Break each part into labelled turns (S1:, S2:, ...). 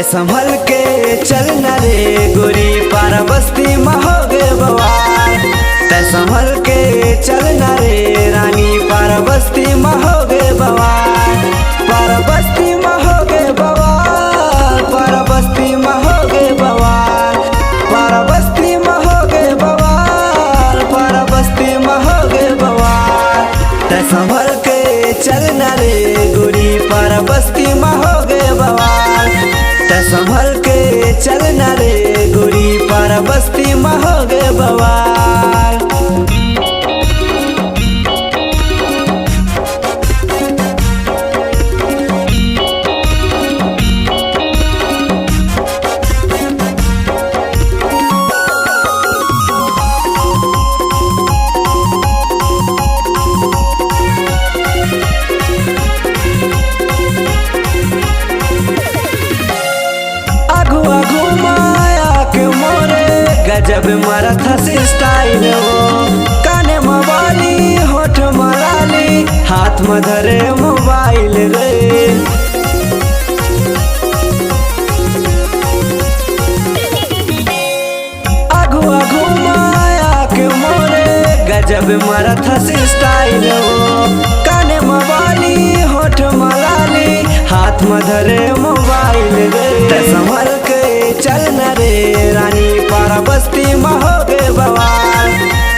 S1: संभल के चलना रे गोरी पारा बस्ती महोगे बवाल। तै संभल के चलना रे रानी पारा बस्ती महोगे बवाल। पारा बस्ती महोगे बवाल, पारा बस्ती महोगे बवाल, पारा बस्ती महोगे बवाल, पारा बस्ती महोगे बवाल। तै संभल के चलना रे गोरी पारा बस्ती महोगे बवाल। तै संभल के चलना रे गोरी पारा बस्ती महोगे बवाल। गजब मारा था स्टाइल हो, काने मवाली होठ मलाली, हाथ में धरे मोबाइल रे। आगू आगू माया के मोरे गजब मारा था स्टाइल हो, काने मवाली होठ मलाली, हाथ में धरे मोबाइल रे। संभल के चलना रे रानी पारा बस्ती महोगे बवाल।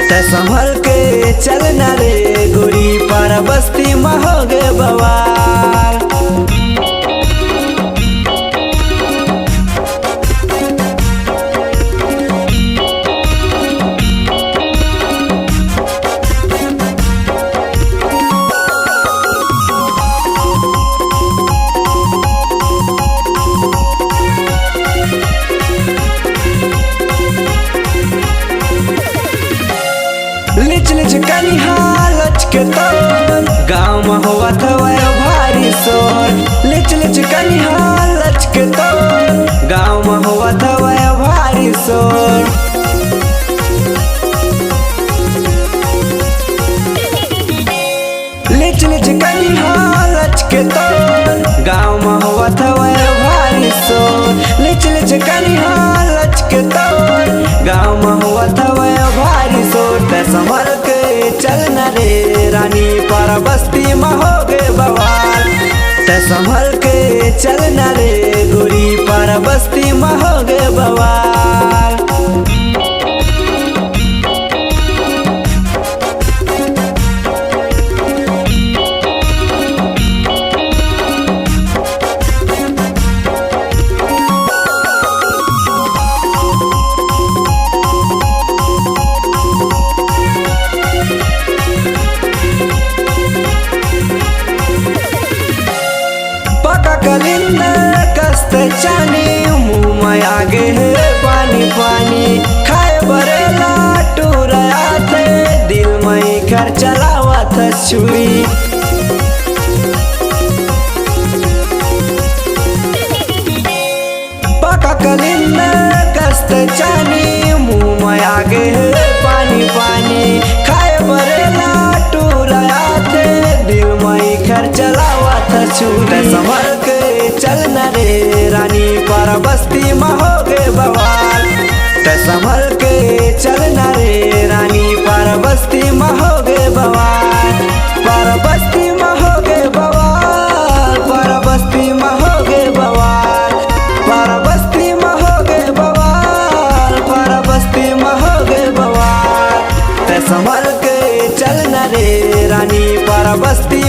S1: तै संभल के चलना रे गोरी पारा बस्ती महोगे बवाल। लिच लिच कनिहा लचके तोर, गाँव में हुआ था भारी शोर। लिच लिच कनिहा लचके तोर, गाँव में हुआ था भारी शोर। लिच लिच कनिहा लचके तोर, गाँव में हुआ था भारी शोर। लिच लिच कनिहा लचके तोर, गाँव में हुआ था भारी शोर। तै संभल के चलना रे रानी पारा बस्ती महोगे बवाल। तै संभल के चलना रे गोरी पारा बस्ती महोगे बवाल। कलिंदा कस्ते चानी, मुँह में आगे है पानी पानी। खाए बरेला टूराया थे, दिल में घर चलावा था छुरी। पका कलिंदा कस्ते चानी, मुँह में आगे है पानी पानी। खाए बरेला टूराया थे, दिल में घर चलावा था छुरी। संभल के चलना रे रानी पारा बस्ती महोगे बवाल। तै संभल के चलना रे रानी पारा बस्ती महोगे बवाल। पारा बस्ती महोगे बवाल, पारा बस्ती महोगे बवाल, पारा बस्ती महोगे बवाल, पारा बस्ती महोगे बवाल। तै संभल के चलना रे रानी पारा बस्ती